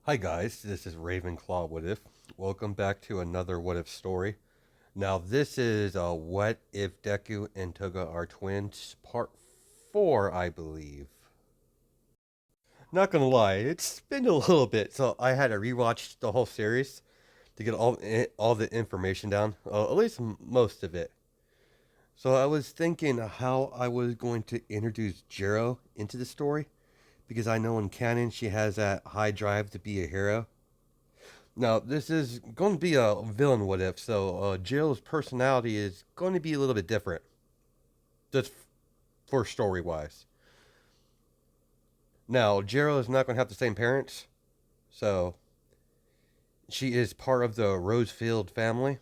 Hi guys, this is Ravenclaw What If. Welcome back to another What If story. Now this is What If Deku and Toga Are Twins, part 4, I believe. Not gonna lie, it's been a little bit, so I had to rewatch the whole series to get all the information down, at least most of it. So I was thinking how I was going to introduce Jiro into the story, because I know in canon she has that high drive to be a hero. Now, this is going to be a villain what if, so Jill's personality is going to be a little bit different, just for story wise. Now, Jiro is not going to have the same parents, so she is part of the Rosefield family.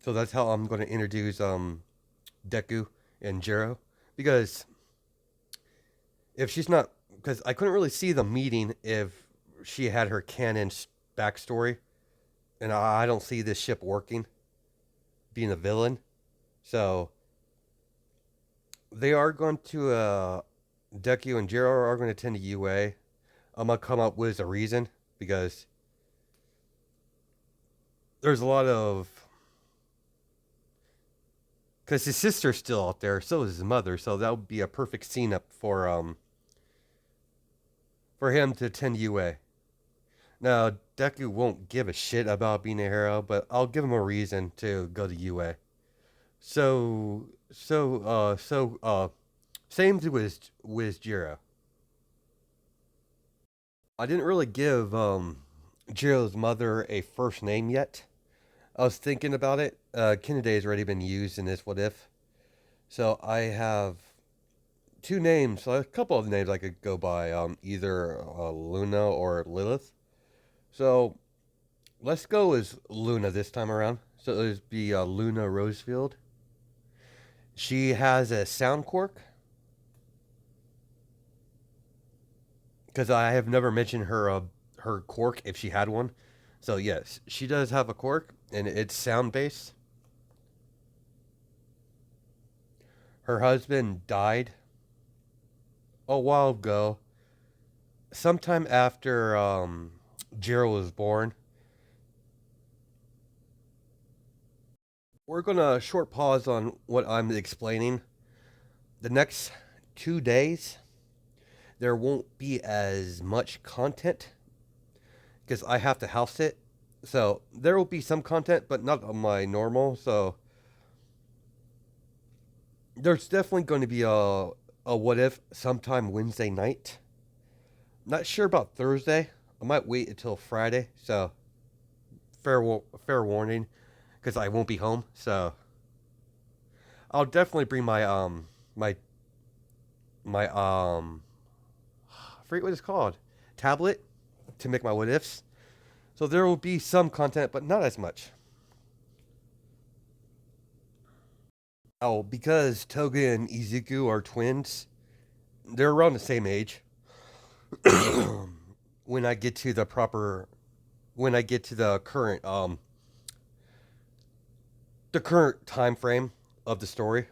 So that's how I'm going to introduce Deku and Jiro, because if she's not, because I couldn't really see the meeting if she had her canon backstory, and I don't see this ship working, being a villain. So they are going to Deku and Jiro are going to attend to UA. I'm gonna come up with a reason because there's a lot of because his sister's still out there, so is his mother. So that would be a perfect scene up for him to attend UA. Now Deku won't give a shit about being a hero, but I'll give him a reason to go to UA. So same with Jiro. I didn't really give Jiro's mother a first name yet. I was thinking about it. Kennedy has already been used in this What If. So I have two names, so a couple of names I could go by, either Luna or Lilith. So let's go as Luna this time around. So it would be Luna Rosefield. She has a sound quirk, because I have never mentioned her quirk if she had one. So yes, she does have a quirk, and it's sound based. Her husband died a while ago, sometime after Jiro was born. We're gonna short pause on what I'm explaining. The next 2 days, there won't be as much content because I have to house it. So there will be some content, but not on my normal. So there's definitely going to be a what if sometime Wednesday night. Not sure about Thursday. I might wait until Friday. So fair warning, because I won't be home. So I'll definitely bring my my I forget what it's called, tablet, to make my what ifs. So there will be some content, but not as much. Oh, because Toga and Izuku are twins, they're around the same age. when I get to the proper, when I get to the current time frame of the story,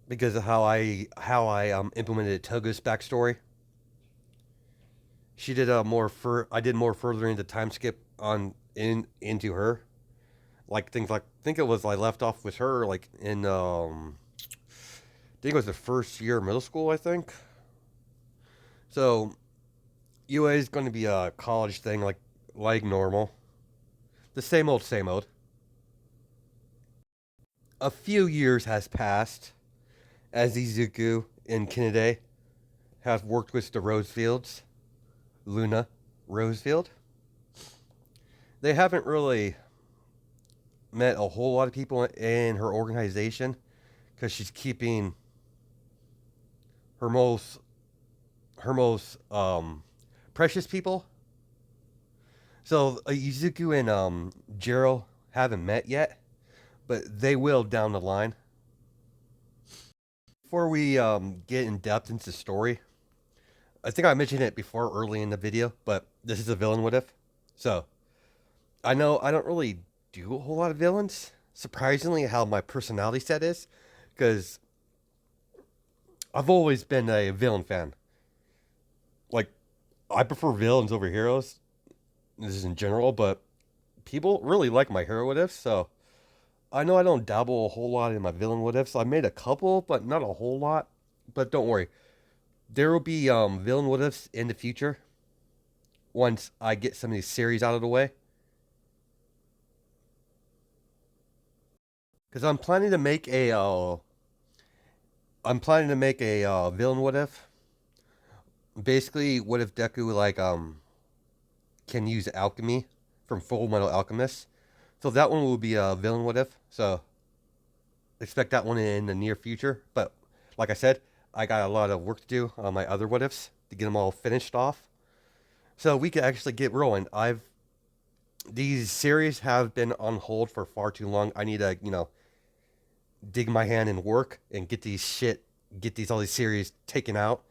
because of how I implemented Toga's backstory. She did a more I did more further into time skip on into her, like things like I think it was I left off with her like in I think it was the first year of middle school, I think. So UA is going to be a college thing, like normal, the same old same old. A few years has passed as Izuku and Kennedy have worked with the Rosefields, Luna Rosefield. They haven't really met a whole lot of people in her organization because she's keeping her most precious people. So Izuku and Jiro haven't met yet, but they will down the line. Before we get in depth into the story, I think I mentioned it before early in the video, but this is a villain what if. So I know I don't really do a whole lot of villains. Surprisingly, how my personality set is, because I've always been a villain fan. Like I prefer villains over heroes. This is in general, but people really like my hero what ifs, so I know I don't dabble a whole lot in my villain what ifs. I made a couple, but not a whole lot. But don't worry, there will be villain what ifs in the future once I get some of these series out of the way. Because I'm planning to make a villain what if. Basically, what if Deku can use alchemy from Full Metal Alchemist? So that one will be a villain what if. So expect that one in the near future. But like I said, I got a lot of work to do on my other what ifs to get them all finished off. So we can actually get rolling. I've These series have been on hold for far too long. I need to, dig my hand and work and get these all these series taken out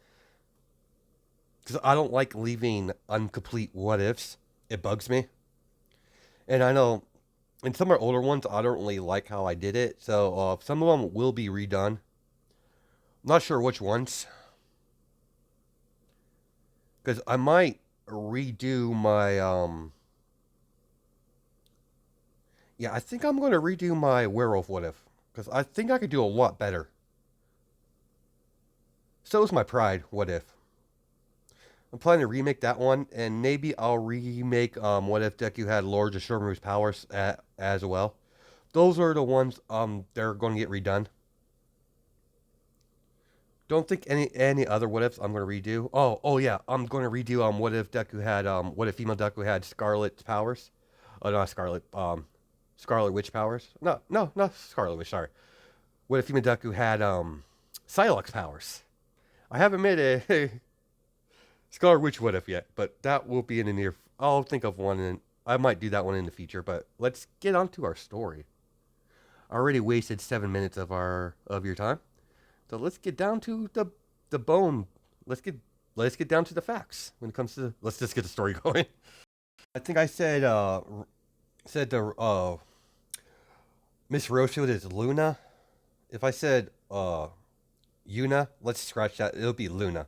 because I don't like leaving incomplete what ifs. It bugs me, and I know in some of our older ones I don't really like how I did it. So some of them will be redone. I'm not sure which ones because I might redo my yeah, I think I'm going to redo my werewolf what if because I think I could do a lot better. So is my pride what if. I'm planning to remake that one, and maybe I'll remake what if Deku had Lord of Shermu's powers as well. Those are the ones they're going to get redone. Don't think any other what ifs I'm going to redo. Oh yeah, I'm going to redo what if female Deku had Scarlet powers? Oh, not Scarlet Scarlet Witch powers. No, not Scarlet Witch. Sorry. What if female Deku had Psylocke powers? I haven't made a Scarlet Witch what if yet, but that will be in the near. I'll think of one, and I might do that one in the future. But let's get on to our story. I already wasted 7 minutes of your time, so let's get down to the bone. Let's get let's get down to the facts when it comes to. Let's just get the story going. I think I said the Miss Rosefield is Luna. If I said Yuna, let's scratch that. It'll be Luna.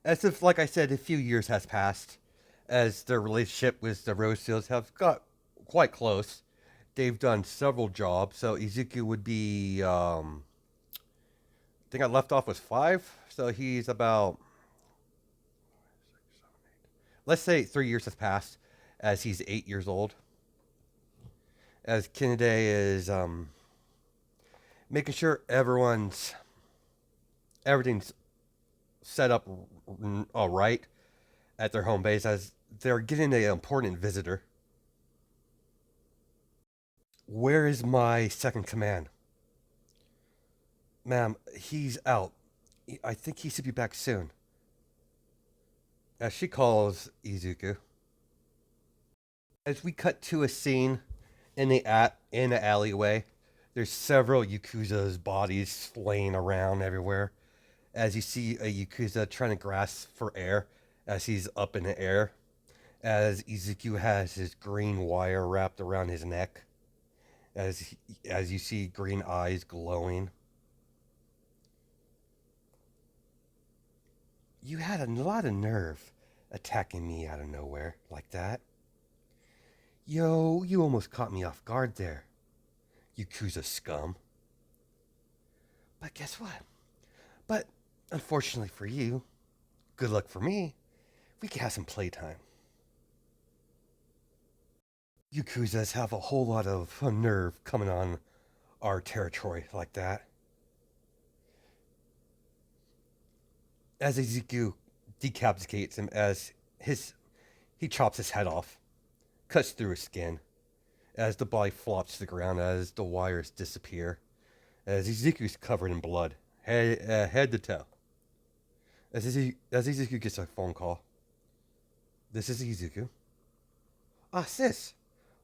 As if, like I said, a few years has passed, as their relationship with the Rosefields have got quite close. They've done several jobs, so Izuku would be, I think I left off with 5, so he's about, let's say 3 years has passed, as he's 8 years old. As Kennedy is making sure everything's set up all right at their home base, as they're getting an important visitor. Where is my second command? Ma'am, he's out. I think he should be back soon. As she calls Izuku. As we cut to a scene in the alleyway, there's several Yakuza's bodies laying around everywhere. As you see a Yakuza trying to grasp for air as he's up in the air. As Izuku has his green wire wrapped around his neck. As you see green eyes glowing. You had a lot of nerve attacking me out of nowhere like that. Yo, you almost caught me off guard there, Yakuza scum. But guess what? But unfortunately for you, good luck for me, we can have some playtime. Yakuzas have a whole lot of nerve coming on our territory like that. As Izuku decapitates him, he chops his head off, cuts through his skin, as the body flops to the ground as the wires disappear, as Izuku's covered in blood, head to toe. As Izuku gets a phone call. This is Izuku. Ah, sis,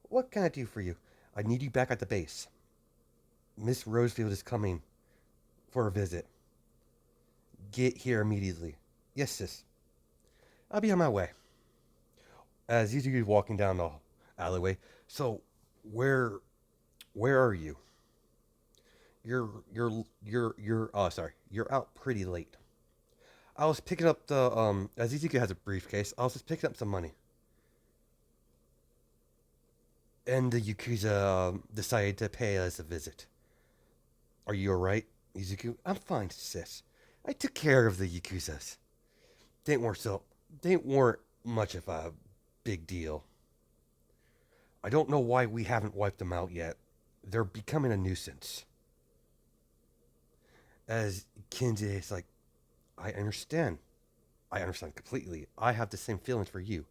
what can I do for you? I need you back at the base. Miss Rosefield is coming for a visit. Get here immediately. Yes, sis. I'll be on my way. As Izuku is walking down the alleyway. So, where, where are you? You're. Oh, sorry. You're out pretty late. I was picking up the as Izuku has a briefcase. I was just picking up some money, and the Yakuza decided to pay us a visit. Are you alright, Izuku? I'm fine, sis. I took care of the Yakuzas. They weren't so. They weren't much of a big deal. I don't know why we haven't wiped them out yet. They're becoming a nuisance. As Kinsey is like, I understand. I understand completely. I have the same feelings for you.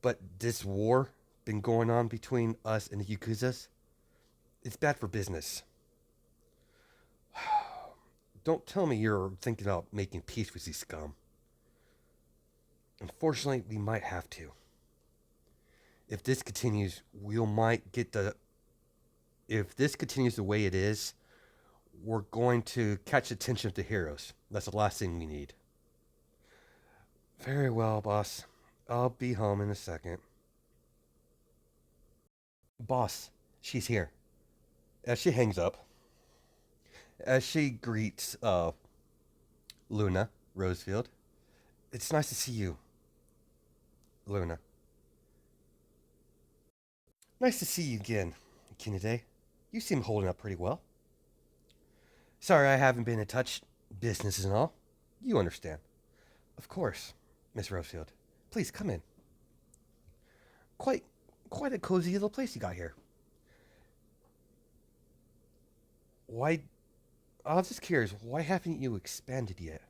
But this war been going on between us and the Yakuzas, it's bad for business. Don't tell me you're thinking about making peace with these scum. Unfortunately, we might have to. If this continues, we might get the. If this continues the way it is, we're going to catch the attention of the heroes. That's the last thing we need. Very well, boss. I'll be home in a second. Boss, she's here. As she hangs up, as she greets Luna Rosefield, it's nice to see you, Luna. Nice to see you again, Kinide. You seem holding up pretty well. Sorry I haven't been in touch. Business and all. You understand. Of course, Miss Rosefield. Please come in. Quite, quite a cozy little place you got here. Why? I was just curious. Why haven't you expanded yet?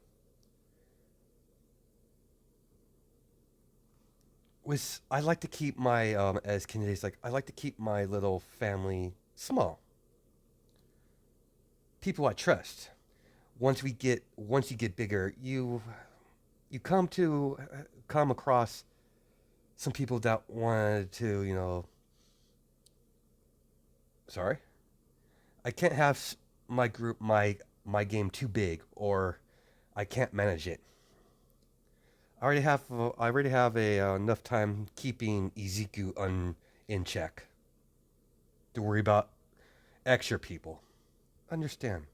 Was I like to keep my as Kennedy's like I like to keep my little family small. People I trust. Once you get bigger, you come across some people that wanted to, sorry. I can't have my group my game too big or I can't manage it. I already have a enough time keeping Izuku in check to worry about extra people. Understand.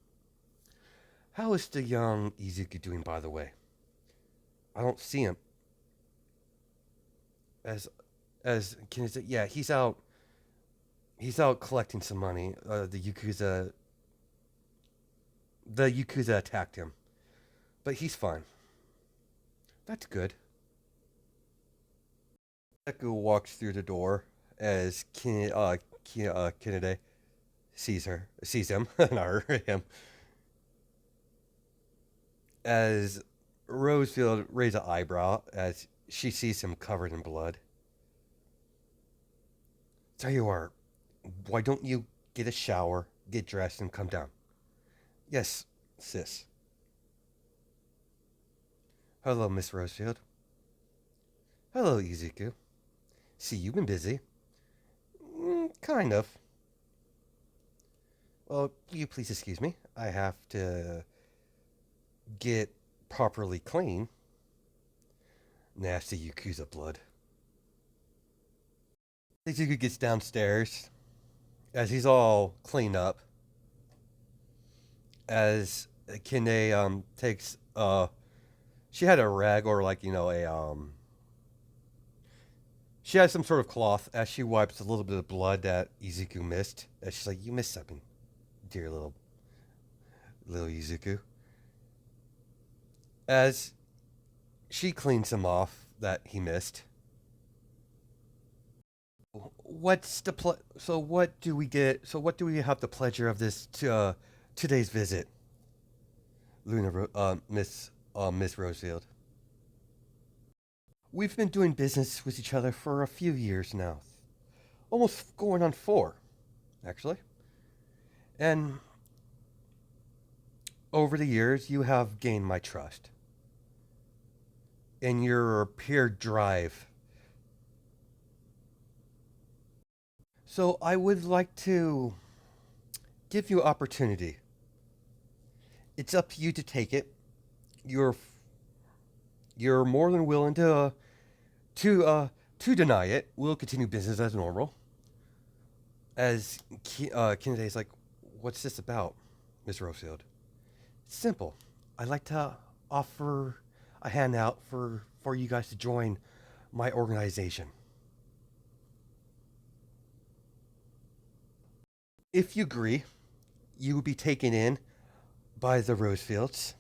How is the young Izuku doing, by the way? I don't see him. As can you say? Yeah, he's out. He's out collecting some money. The Yakuza attacked him, but he's fine. That's good. Deku walks through the door as Kennedy sees him, not her, him. As Rosefield raises an eyebrow as she sees him covered in blood. There you are. Why don't you get a shower, get dressed, and come down? Yes, sis. Hello, Miss Rosefield. Hello, Izuku. See, you've been busy. Kind of. Well, you please excuse me. I have to get properly clean. Nasty Yakuza blood. Izuku gets downstairs as he's all cleaned up. As Kine takes she had a rag or like a she has some sort of cloth as she wipes a little bit of blood that Izuku missed. As she's like, "You missed something, dear little Izuku." As she cleans him off that he missed. What's the so what do we get? So what do we have the pleasure of this today's visit, Miss Rosefield? We've been doing business with each other for a few years now, almost going on 4, actually. And over the years, you have gained my trust and your pure drive. So I would like to give you opportunity. It's up to you to take it. You're you're more than willing to deny it. We'll continue business as normal. As Kennedy is like, "What's this about, Miss Rosefield?" It's simple. I'd like to offer a handout for you guys to join my organization. If you agree, you will be taken in by the Rosefields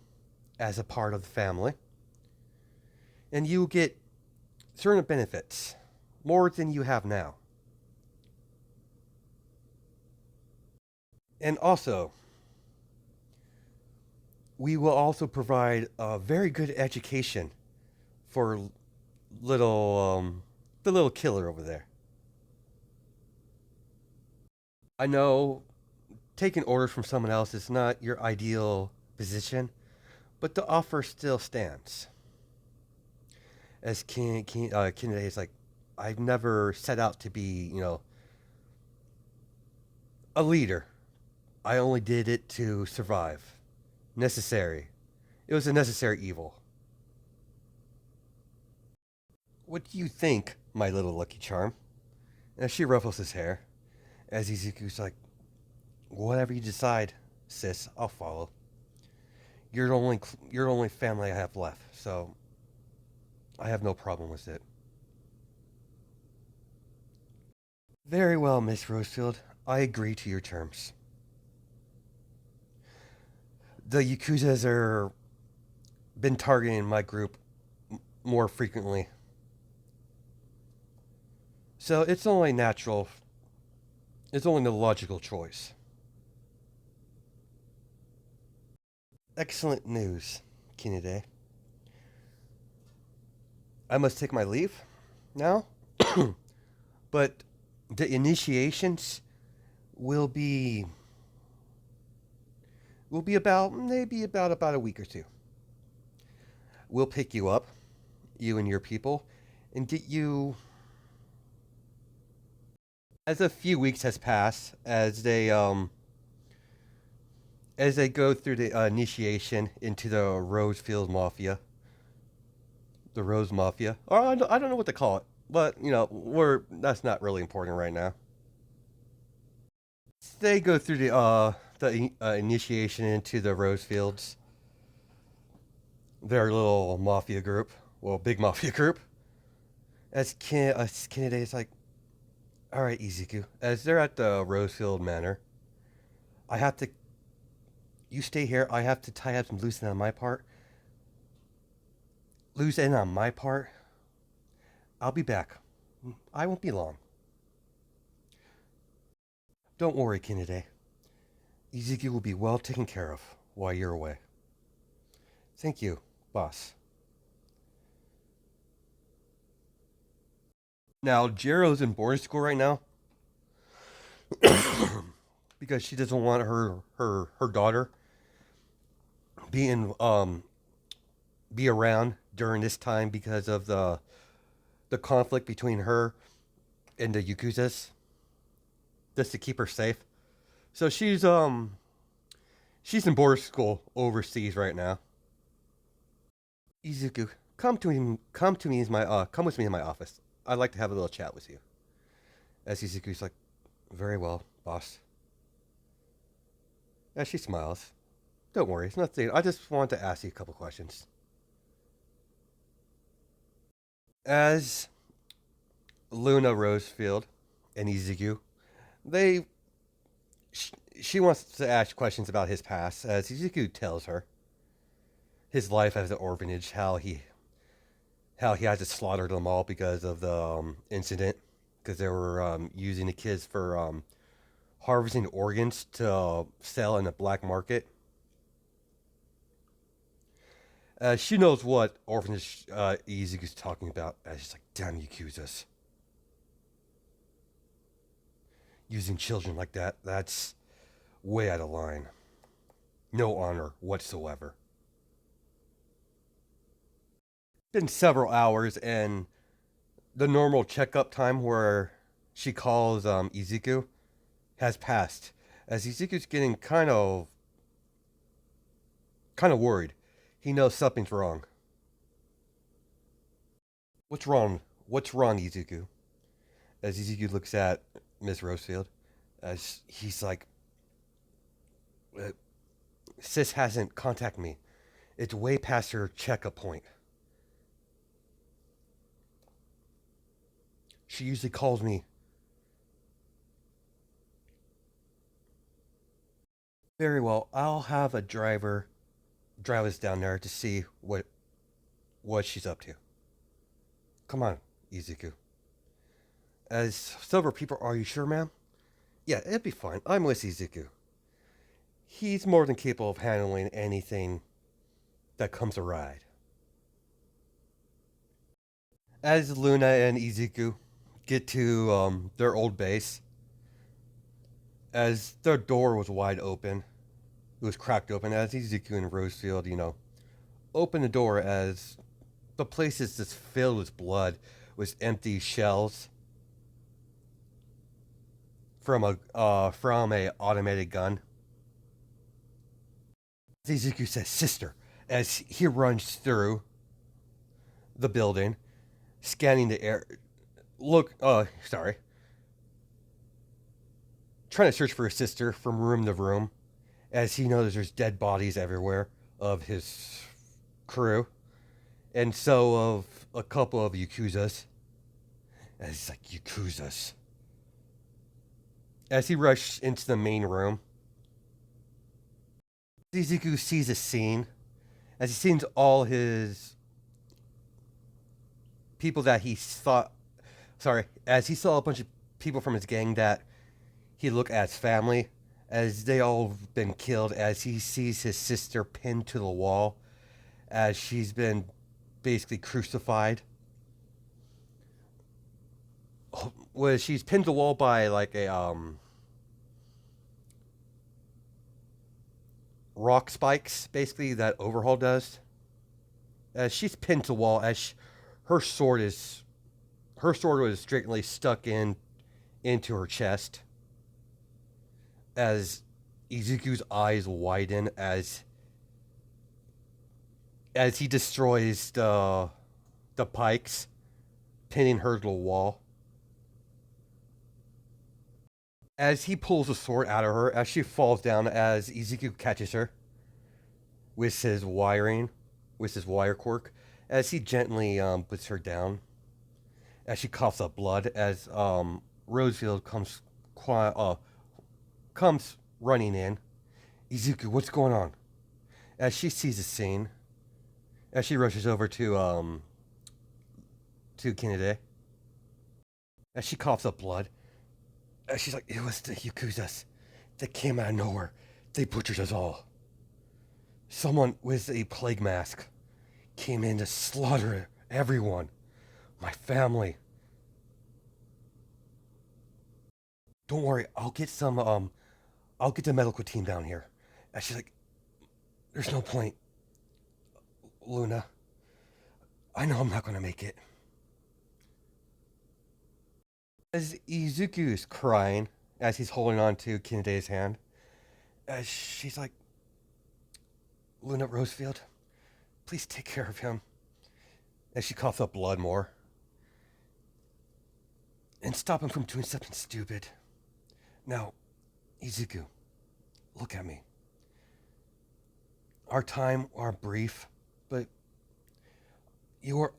as a part of the family, and you will get certain benefits, more than you have now. And also, we will also provide a very good education for little the little killer over there. I know taking orders from someone else is not your ideal position, but the offer still stands. As Kennedy is like, I've never set out to be, a leader. I only did it to survive. Necessary. It was a necessary evil. What do you think, my little Lucky Charm? And she ruffles his hair, as Izuku's like, whatever you decide, sis, I'll follow. You're the only family I have left, so I have no problem with it. Very well, Miss Rosefield. I agree to your terms. The Yakuzas are been targeting my group more frequently. So it's only natural. It's only the logical choice. Excellent news, Kinide. I must take my leave now, but the initiations will be about maybe about a week or two. We'll pick you up, you and your people, and get you. As a few weeks has passed, as they go through the initiation into the Rosefield Mafia, the Rose Mafia, or I don't know what to call it, but we're that's not really important right now. They go through the initiation into the Rosefields, their little mafia group, well, big mafia group. Kennedy is like, all right, Izuku, as they're at the Rosefield Manor, I have to. You stay here. I have to tie up some loose end on my part. Loose end on my part. I'll be back. I won't be long. Don't worry, Kennedy. Izuku will be well taken care of while you're away. Thank you, boss. Now, Jiro's in boarding school right now because she doesn't want her daughter being be around during this time because of the conflict between her and the Yakuzas, just to keep her safe. So she's in boarding school overseas right now. Izuku, come with me in my office. I'd like to have a little chat with you. As Izuku's like, very well, boss. As she smiles, don't worry, it's nothing. I just want to ask you a couple questions. As Luna Rosefield and Izuku, they she wants to ask questions about his past. As Izuku tells her his life as an orphanage, how he had to slaughter them all because of the incident, because they were using the kids for harvesting organs to sell in the black market. She knows what orphanage Izuku's talking about. She's like, damn Yakuzas. Using children like that's way out of line. No honor whatsoever. Been several hours, and the normal checkup time where she calls Izuku has passed. As Izuku's getting kind of worried. He knows something's wrong. What's wrong? What's wrong, Izuku? As Izuku looks at Miss Rosefield, as he's like, Sis hasn't contacted me It's way past her checkup point. She usually calls me. Very well, I'll have a driver drive us down there to see what she's up to. Come on, Izuku. As several people, are you sure, ma'am? Yeah, it'd be fine. I'm with Izuku. He's more than capable of handling anything that comes a ride. As Luna and Izuku get to their old base, as their door was wide open, it was cracked open, as Izuku and Rosefield, open the door as the place is just filled with blood, with empty shells from a automated gun. Izuku says, "Sister," as he runs through the building, scanning the air. Sorry. Trying to search for his sister from room to room, as he knows there's dead bodies everywhere of his crew, and so of a couple of Yakuzas. As he's like, Yakuzas. As he rushes into the main room, Izuku sees a scene, as he sees all his people that he thought. Sorry, as he saw a bunch of people from his gang that he looked at as family, as they all been killed, as he sees his sister pinned to the wall, as she's been basically crucified. Was she's pinned to the wall by like a rock spikes, basically that Overhaul does. As she's pinned to the wall, her sword was strictly stuck into her chest. As Izuku's eyes widen as he destroys the pikes, pinning her to the wall. As he pulls the sword out of her, as she falls down, as Izuku catches her with his wire quirk, as he gently puts her down, as she coughs up blood, as Rosefield comes running in. Izuku, what's going on? As she sees the scene, as she rushes over to Kinide, as she coughs up blood, as she's like, it was the Yakuzas that came out of nowhere. They butchered us all. Someone with a plague mask came in to slaughter everyone. My family. Don't worry, I'll get the medical team down here. And she's like, there's no point, Luna. I know I'm not gonna make it. As Izuku is crying, as he's holding on to Kinide's hand, as she's like, Luna Rosefield, please take care of him. As she coughs up blood more. And stop him from doing something stupid. Now, Izuku, look at me. Our time are brief, but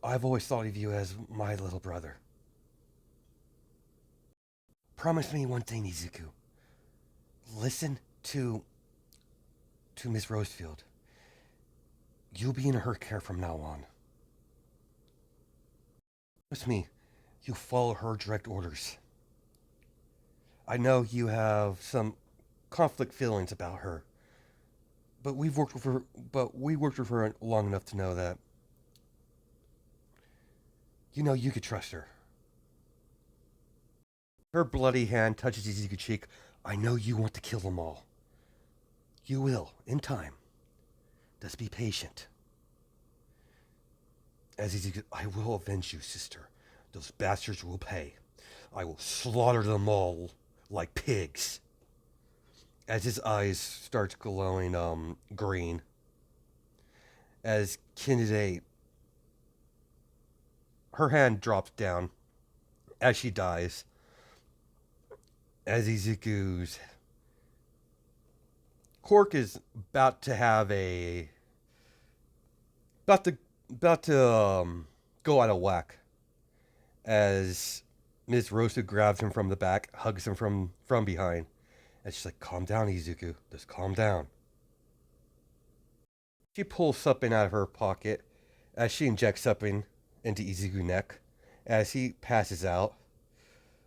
I've always thought of you as my little brother. Promise me one thing, Izuku. Listen to Miss Rosefield. You'll be in her care from now on. Trust me, you follow her direct orders. I know you have some conflict feelings about her, but we worked with her long enough to know that you could trust her. Her bloody hand touches Izuku's cheek. I know you want to kill them all. You will, in time. Just be patient. As Izuku, I will avenge you, sister. Those bastards will pay. I will slaughter them all like pigs. As his eyes start glowing green. As Kinide, her hand drops down as she dies. As Izuku's Cork is about to have a about to about to go out of whack as Ms. Rosa grabs him from the back, hugs him from behind, and she's like, "Calm down, Izuku. Just calm down." She pulls something out of her pocket as she injects something into Izuku's neck as he passes out.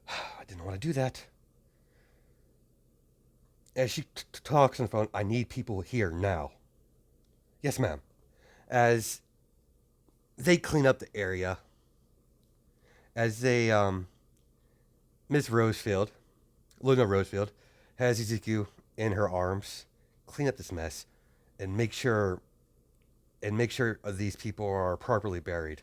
I didn't want to do that. As she talks on the phone, I need people here now. Yes, ma'am. As they clean up the area, as they, Miss Rosefield, Luna Rosefield, has Izuku in her arms, clean up this mess, and make sure these people are properly buried.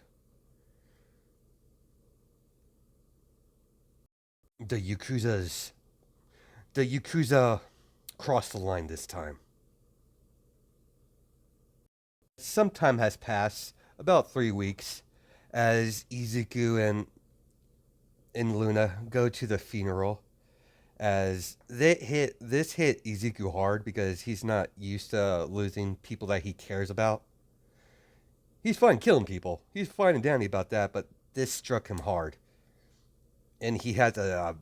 The Yakuza's, the Yakuza crossed the line this time. Some time has passed, about 3 weeks, as Izuku and Luna go to the funeral. As this hit Izuku hard because he's not used to losing people that he cares about. He's fine killing people. He's fine and dandy about that, but this struck him hard. And he has a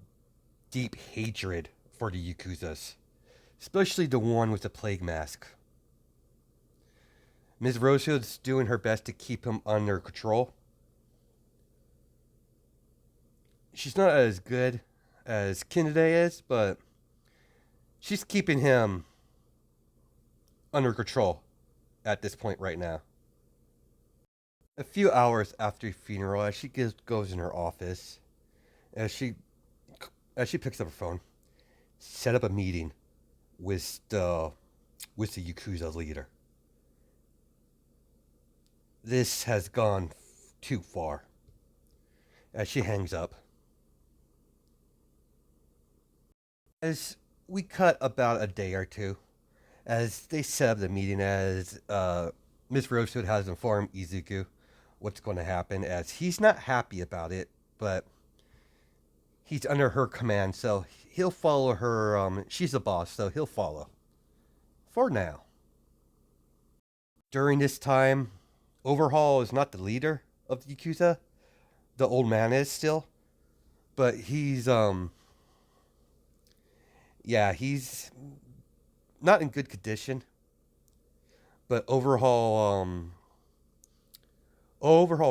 deep hatred for the Yakuzas, especially the one with the plague mask. Ms. Rosefield's doing her best to keep him under control. She's not as good as Kinide is, but she's keeping him under control at this point right now. A few hours after the funeral, as she goes in her office, as she picks up her phone, set up a meeting with the Yakuza leader. This has gone too far. As she hangs up, as we cut about a day or two, as they set up the meeting, as Miss Rosewood has informed Izuku what's going to happen, as he's not happy about it, but he's under her command, so he'll follow her. She's the boss, so he'll follow. For now. During this time, Overhaul is not the leader of the Yakuza. The old man is still. But he's he's not in good condition. But Overhaul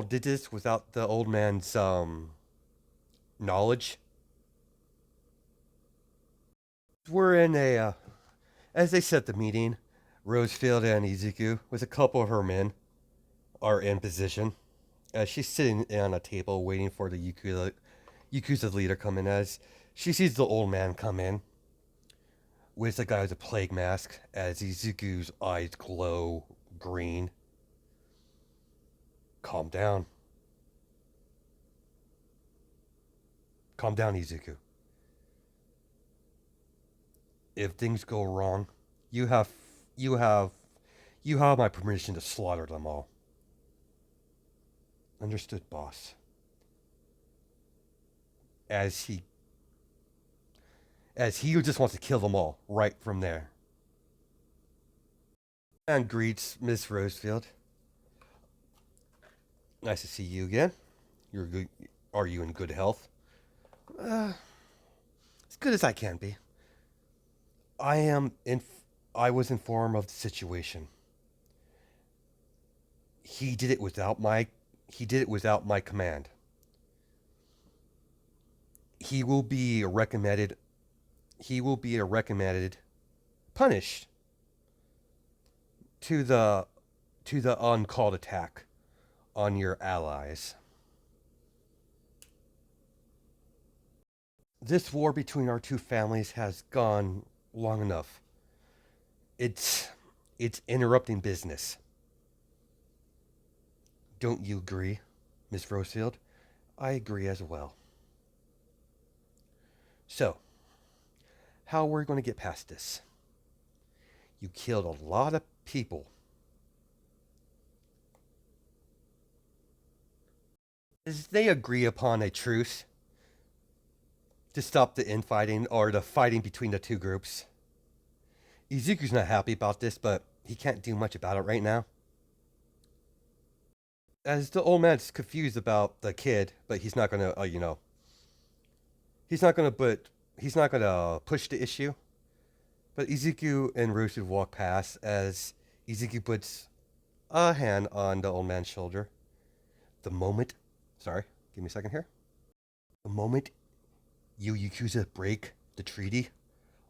did this without the old man's knowledge. We're in a as they set the meeting, Rosefield and Izuku, with a couple of her men, are in position. As she's sitting on a table waiting for the Yakuza leader come in, as she sees the old man come in with the guy with the plague mask, as Izuku's eyes glow green. Calm down. Calm down, Izuku. If things go wrong, you have you have you have my permission to slaughter them all. Understood, boss. As he just wants to kill them all right from there. And greets Miss Rosefield. Nice to see you again. You're good. Are you in good health? As good as I can be. I am in. I was informed of the situation. He did it without my. He did it without my command. He will be recommended. He will be recommended, punished to the uncalled attack on your allies. This war between our two families has gone long enough. It's interrupting business. Don't you agree, Miss Rosefield? I agree as well. So, how we're going to get past this? You killed a lot of people. As they agree upon a truce to stop the infighting or the fighting between the two groups. Izuku's not happy about this, but he can't do much about it right now. As the old man's confused about the kid, but he's not gonna, he's not gonna, but he's not gonna push the issue. But Ezekiel and Rusu walk past as Ezekiel puts a hand on the old man's shoulder. The moment, sorry, give me a second here. The moment you Yakuza break the treaty,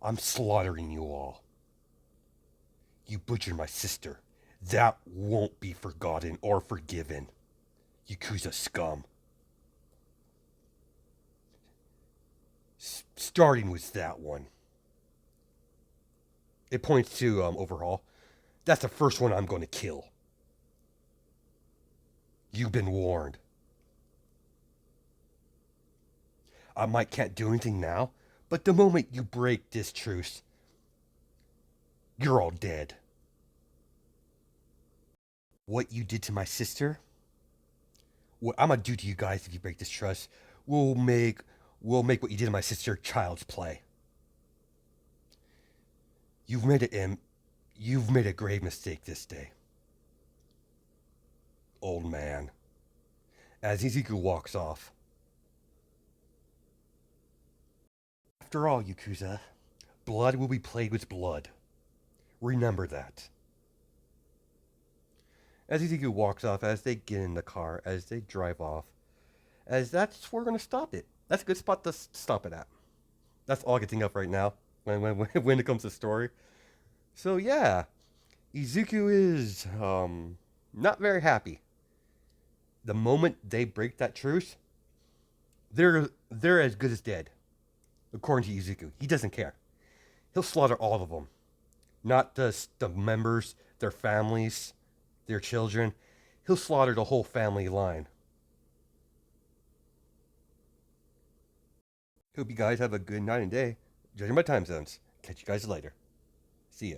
I'm slaughtering you all. You butchered my sister. That won't be forgotten or forgiven. Yakuza scum. Starting with that one. It points to Overhaul. That's the first one I'm going to kill. You've been warned. I might can't do anything now, but the moment you break this truce, you're all dead. What you did to my sister, what I'm gonna do to you guys if you break this trust, we'll make what you did to my sister child's play. You've made it, you've made a grave mistake this day, old man. As Ezekiel walks off. After all, Yakuza, blood will be played with blood. Remember that. As Ezekiel walks off, as they get in the car, as they drive off, as that's where we're going to stop it. That's a good spot to stop it at. That's all I can think of right now when it comes to story. So yeah, Ezekiel is not very happy. The moment they break that truce, they're as good as dead, according to Ezekiel. He doesn't care. He'll slaughter all of them, not just the members, their families, their children. He'll slaughter the whole family line. Hope you guys have a good night and day. Judging by time zones. Catch you guys later. See ya.